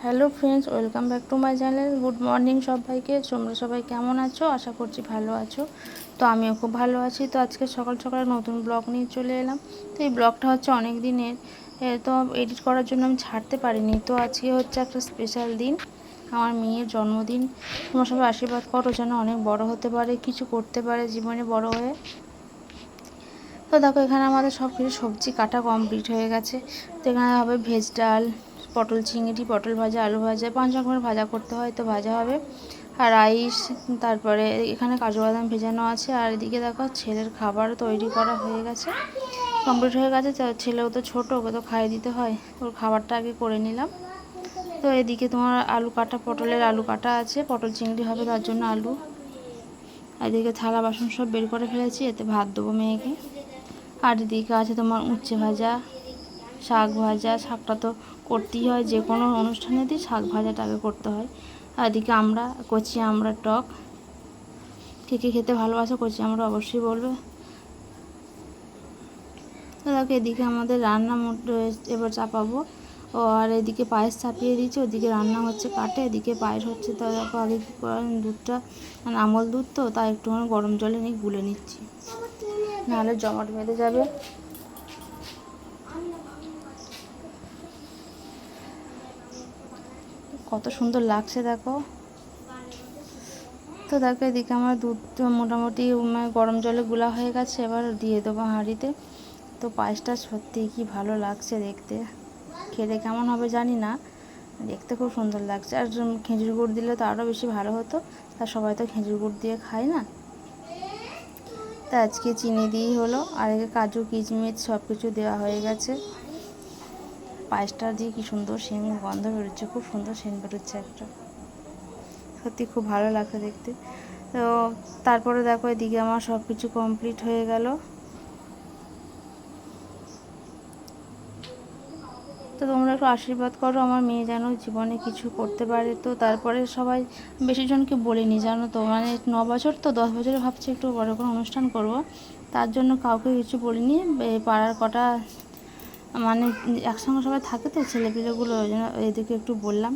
Hello friends, welcome back to my channel. Good morning সবাইকে। তোমরা সবাই কেমন আছো? আশা করছি ভালো আছো। তো আমিও খুব ভালো আছি। তো আজকে সকাল সকালে নতুন ব্লগ নিয়ে চলে এলাম। তো এই ব্লগটা হচ্ছে অনেক দিনের, তো এডিট করার জন্য আমি ছাড়তে পারিনি। তো আজকে হচ্ছে একটা স্পেশাল দিন, আমার মেয়ের জন্মদিন। তোমরা সবাই আশীর্বাদ করো যেন অনেক বড় হতে পারে, কিছু করতে পারে জীবনে বড় হয়ে। তো দেখো, এখানে আমাদের সব কিছু সবজি কাটা কমপ্লিট হয়ে গেছে। তো এখানে হবে ভেজ ডাল, পটল চিংড়ি, পটল ভাজা, আলু ভাজা, 5 রকমের ভাজা করতে হয়, তো ভাজা হবে। আর রাইস, তারপরে এখানে কাজু বাদাম ভেজানো আছে। আর এদিকে দেখো ছেলের খাবার তৈরি করা হয়ে গেছে, কমপ্লিট হয়ে গেছে। তো ছেলেও তো ছোটো, ওকে তো খাইয়ে দিতে হয়, ওর খাবারটা আগে করে নিলাম। তো এদিকে তোমার আলু কাটা, পটলের আলু কাটা আছে, পটল চিংড়ি হবে তার জন্য আলু। আর এদিকে থালা বাসন সব বের করে ফেলেছি, এতে ভাত দেবো মেয়েকে। আর এদিকে আছে তোমার উচ্ছে ভাজা, শাক ভাজা। শাকটা তো করতেই হয়, যে কোনো অনুষ্ঠানেতেই শাক ভাজাটা আগে করতে হয়। আর এদিকে আমরা কচি আমরা টক, কে কে খেতে ভালোবাসো কচি আমরা অবশ্যই বলবে। তো দেখো এদিকে আমাদের রান্না এবার চাপাবো। ও আর এদিকে পায়েস চাপিয়ে দিয়েছি, ওদিকে রান্না হচ্ছে কাটে, এদিকে পায়েস হচ্ছে। তো দেখো আগে কী করেন, দুধটা মানে আমল দুধ তো, তাই একটুখানি গরম জলে নিয়ে গুলে নিচ্ছি, নাহলে জমাট বেঁধে যাবে। কত সুন্দর লাগছে দেখো। তো দেখো এদিকে আমার দুধ মোটামুটি গরম জলে গুলা হয়ে গেছে, এবার দিয়ে দেবো হাঁড়িতে। তো পায়েসটা সত্যিই কি ভালো লাগছে দেখতে, খেতে কেমন হবে জানি না, দেখতে খুব সুন্দর লাগছে। আর খেজুর গুড় দিলে তো আরও বেশি ভালো হতো, তা সবাই তো খেজুর গুড় দিয়ে খায় না, তা আজকে চিনি দিয়েই হলো। আর এদিকে কাজু কিশমিশ সব কিছু দেওয়া হয়ে গেছে। পায়েসটা দিয়ে কি সুন্দর সেন্ট গন্ধ বেরোচ্ছে, খুব সুন্দর সেন্ট বেরোচ্ছে একটা, সত্যি খুব ভালো লাগছে দেখতে। তো তারপরে দেখো এদিকে আমার সব কিছু কমপ্লিট হয়ে গেল। তো তোমরা একটু আশীর্বাদ করো আমার মেয়ে যেন জীবনে কিছু করতে পারে। তো তারপরে সবাই বেশি জনকে বলিনি জানো তো, মানে 9 বছর তো, 10 বছরে ভাবছি একটু বড় করে অনুষ্ঠান করব, তার জন্য কাউকে কিছু বলিনি। পাড়ার কটা মানে একসঙ্গে সবাই থাকে তো ছেলেপিলেগুলো, ওই জন্য এদিকে একটু বললাম।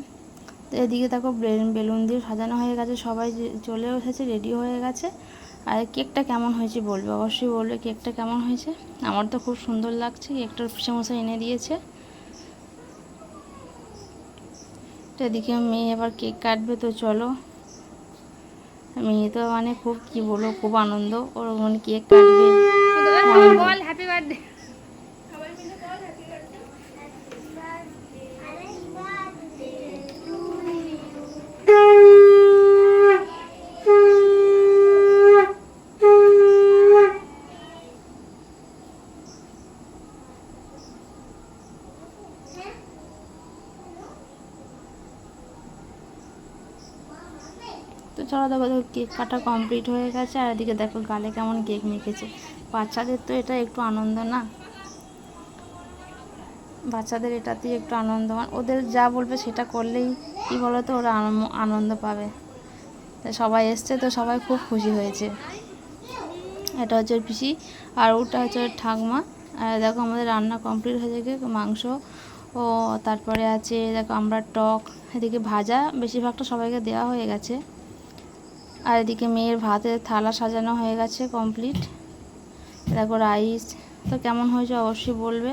তো এদিকে দেখো বেলুন দিয়ে সাজানো হয়ে গেছে, সবাই চলে এসেছে, রেডি হয়ে গেছে। আর কেকটা কেমন হয়েছে বলবে, অবশ্যই বলবে কেকটা কেমন হয়েছে। আমার তো খুব সুন্দর লাগছে, কেকটা পিসেমশাই এনে দিয়েছে। তো এদিকে মেয়ে এবার কেক কাটবে, তো চলো। মেয়ে তো মানে খুব কি বলবো, খুব আনন্দ ওর, মানে কেক কাটবে। Happy birthday. তো চলো দেখো, কেক কাটা কমপ্লিট হয়ে গেছে। আর এদিকে দেখো গালে কেমন কেক মেখেছে। বাচ্চাদের তো এটা একটু আনন্দ না, বাচ্চাদের এটাতেই একটু আনন্দ, ওদের যা বলবে সেটা করলেই কী বলো তো, ওরা আনন্দ পাবে। তো সবাই এসছে, তো সবাই খুব খুশি হয়েছে। এটা হচ্ছে ওর পিসি, আর ওটা হচ্ছে ওর ঠাকমা। আর দেখো আমাদের রান্না কমপ্লিট হয়ে গেছে, মাংস ও তারপরে আছে দেখো আমরা টক, এদিকে ভাজা, বেশিরভাগটা সবাইকে দেওয়া হয়ে গেছে। আর এদিকে মেয়ের ভাতের থালা সাজানো হয়ে গেছে কমপ্লিট। দেখো রাইস, তো কেমন হয়েছে অবশ্যই বলবে।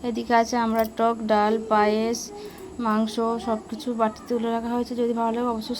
এদিকে আছে আমরা টক, ডাল, পায়েস, মাংস সব কিছু বাটিতে তুলে রাখা হয়েছে। যদি ভালো লাগে অবশ্যই